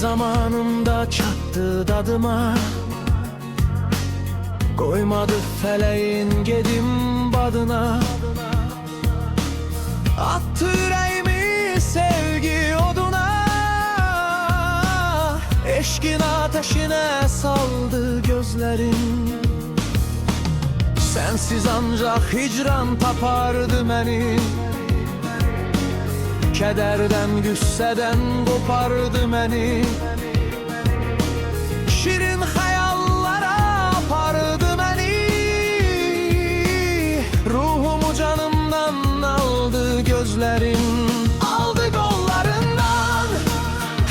zamanımda çattı dadıma, koymadı feleğin gedim badına. Attı yüreğimi sevgi oduna, eşkin ateşine saldı gözlerim. Sensiz ancak hicran tapardı beni, kederden güsseden kopardı beni. Şirin hayallara apardı beni, ruhumu canımdan aldı gözlerin. Aldı kollarından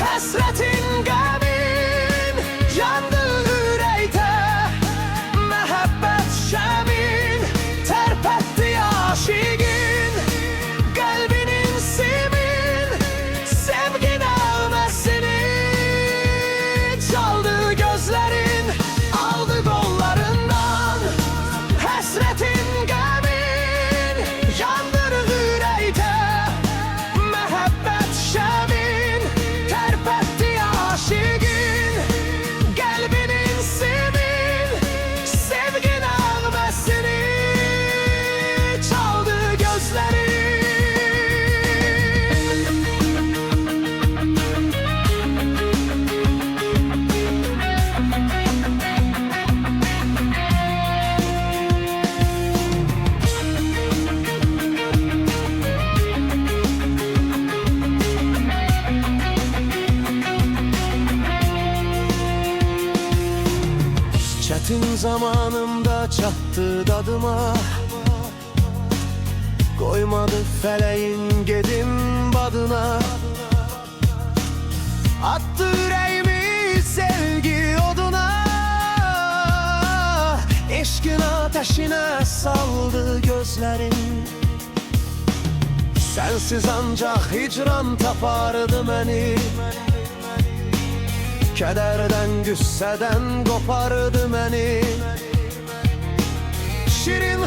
hasretin gamin, yandı yürekte mehabbet şemin. Terpetti aşigin kalbinin simin, sevgin evmesini çaldı gözlerin. Aldı kollarından hasretin gamin, yandır yürekte mehabbet şemin. Terpetti aşigin kalbinin simin, sevgin evmesini çaldı gözlerin. Çetin zamanımda çattı dadıma, koymadı feleğin gedim badına. Attı yüreğimi sevgi oduna, eşkin ateşine saldı gözlerin. Sensiz ancak hicran tapardı beni, kederden güsseden kopardı beni. Şirin